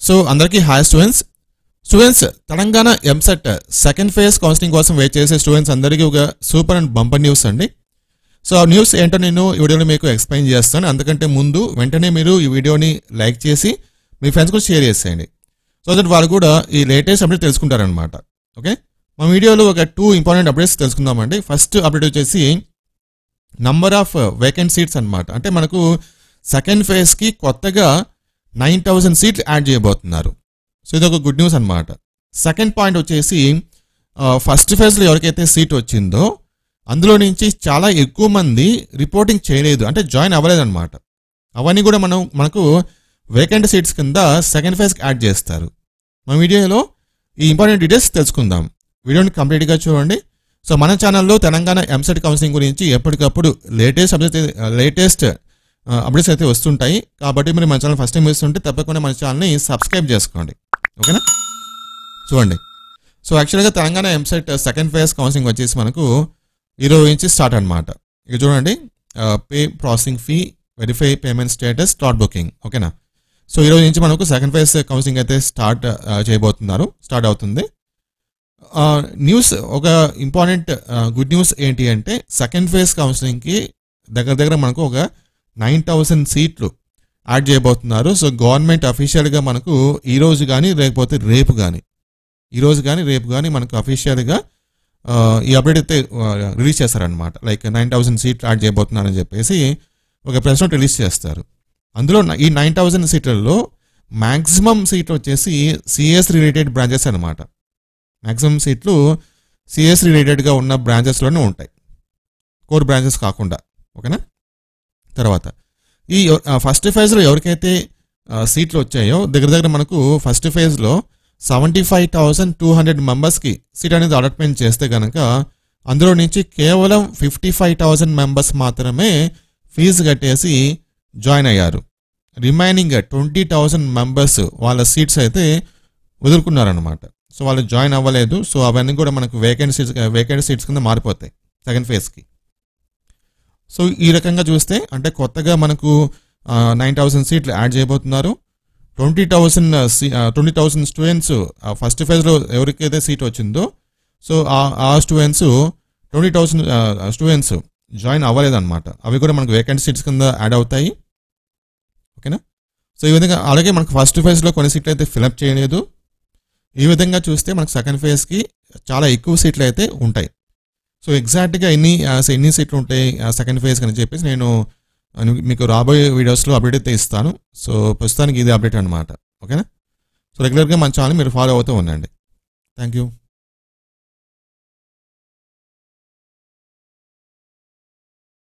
So అందరికీ hi students Telangana EAMCET second phase counselling కోసం wait చేసే స్టూడెంట్స్ అందరికీ ఒక సూపర్ అండ్ బంపర్ న్యూస్ అండి. సో ఆ న్యూస్ ఏంటో నేను ఈ వీడియోలో మీకు ఎక్స్ప్లెయిన్ చేస్తాను. అందుకంటే ముందు వెంటనే మీరు ఈ వీడియోని లైక్ చేసి మీ ఫ్రెండ్స్ కూడా షేర్ చేసేయండి, సో దట్ వాళ్ళు కూడా ఈ లేటెస్ట్ అప్డేట్ తెలుసుకుంటారనమాట. ఓకే, మా వీడియోలో ఒక 2 ఇంపార్టెంట్ అప్డేట్స్ తెలుసుకుందామండి. ఫస్ట్ అప్డేట్ వచ్చేసి నంబర్ ఆఫ్ వేకెంట్ సీట్స్ అనమాట. అంటే మనకు సెకండ్ ఫేజ్కి కొత్తగా 9,000 సీట్లు యాడ్ చేయబోతున్నారు. సో ఇది ఒక గుడ్ న్యూస్ అనమాట. సెకండ్ పాయింట్ వచ్చేసి ఫస్ట్ ఫేజ్లో ఎవరికైతే సీట్ వచ్చిందో అందులో నుంచి చాలా ఎక్కువ మంది రిపోర్టింగ్ చేయలేదు, అంటే జాయిన్ అవ్వలేదు అనమాట. అవన్నీ కూడా మనకు వేకెంట్ సీట్స్ కింద సెకండ్ ఫేజ్కి యాడ్ చేస్తారు. మన వీడియోలో ఈ ఇంపార్టెంట్ డీటెయిల్స్ తెలుసుకుందాం. వీడియోని కంప్లీట్గా చూడండి. సో మన ఛానల్లో తెలంగాణ ఎంసెట్ కౌన్సిలింగ్ గురించి ఎప్పటికప్పుడు లేటెస్ట్ అప్డేట్స్ అయితే వస్తుంటాయి. కాబట్టి మీరు మన ఛానల్ ఫస్ట్ టైం చూస్తుంటే తప్పకుండా మన ఛానల్ని సబ్స్క్రైబ్ చేసుకోండి. ఓకేనా, చూడండి. సో యాక్చువల్గా Telangana EAMCET second phase counselling వచ్చేసి మనకు ఈరోజు నుంచి స్టార్ట్ అనమాట. ఇక చూడండి, pay processing fee, verify payment status, start booking. ఓకేనా, సో ఈరోజు నుంచి మనకు సెకండ్ ఫేజ్ కౌన్సిలింగ్ అయితే స్టార్ట్ అవుతుంది. న్యూస్, ఒక ఇంపార్టెంట్ గుడ్ న్యూస్ ఏంటి అంటే సెకండ్ ఫేజ్ కౌన్సిలింగ్కి దగ్గర మనకు ఒక 9,000 సీట్లు యాడ్ చేయబోతున్నారు. సో గవర్నమెంట్ అఫీషియల్గా మనకు ఈరోజు కానీ లేకపోతే రేపు కానీ మనకు అఫీషియల్గా ఈ అప్డేట్ అయితే రిలీజ్ చేస్తారనమాట. లైక్ 9,000 సీట్లు యాడ్ చేయబోతున్నారని చెప్పేసి ఒక ప్రెస్ నోట్ రిలీజ్ చేస్తారు. అందులో ఈ 9,000 సీట్లలో మ్యాక్సిమం సీట్లు వచ్చేసి సిఎస్ రిలేటెడ్ బ్రాంచెస్ అనమాట. మ్యాక్సిమం సీట్లు సిఎస్ రిలేటెడ్గా ఉన్న బ్రాంచెస్లోనే ఉంటాయి, కోర్ బ్రాంచెస్ కాకుండా. ఓకేనా, తర్వాత ఈ ఫస్ట్ ఫేజ్లో ఎవరికైతే సీట్లు వచ్చాయో దగ్గర మనకు ఫస్ట్ ఫేజ్లో 75,200 మెంబర్స్కి సీట్ అనేది అలాట్మెంట్ చేస్తే కనుక అందులో నుంచి కేవలం 55,000 మెంబర్స్ మాత్రమే ఫీజు కట్టేసి జాయిన్ అయ్యారు. రిమైనింగ్ 20,000 మెంబర్స్ వాళ్ళ సీట్స్ అయితే వదులుకున్నారనమాట. సో వాళ్ళు జాయిన్ అవ్వలేదు. సో అవన్నీ కూడా మనకు వేకెంట్ సీట్స్ కింద మారిపోతాయి సెకండ్ ఫేజ్కి. సో ఈ రకంగా చూస్తే అంటే కొత్తగా మనకు 9,000 సీట్లు యాడ్ చేయబోతున్నారు. 20,000 స్టూడెంట్స్ ఫస్ట్ ఫేజ్లో ఎవరికైతే సీట్ వచ్చిందో సో ఆ స్టూడెంట్స్ 20,000 స్టూడెంట్స్ జాయిన్ అవ్వలేదన్నమాట. అవి కూడా మనకు వేకెంట్ సీట్స్ కింద యాడ్ అవుతాయి. ఓకేనా, సో ఈ విధంగా అలాగే మనకు ఫస్ట్ ఫేజ్లో కొన్ని సీట్లు అయితే ఫిలప్ చేయలేదు. ఈ విధంగా చూస్తే మనకు సెకండ్ ఫేజ్కి చాలా ఎక్కువ సీట్లు అయితే ఉంటాయి. సో ఎగ్జాక్ట్గా ఎన్ని సీట్లు ఉంటాయి సెకండ్ ఫేజ్ అని చెప్పేసి నేను మీకు రాబోయే వీడియోస్లో అప్డేట్ అయితే ఇస్తాను. సో ప్రస్తుతానికి ఇది అప్డేట్ అనమాట. ఓకేనా, సో రెగ్యులర్గా మన ఛానల్ మీరు ఫాలో అవుతూ ఉండండి. Thank you.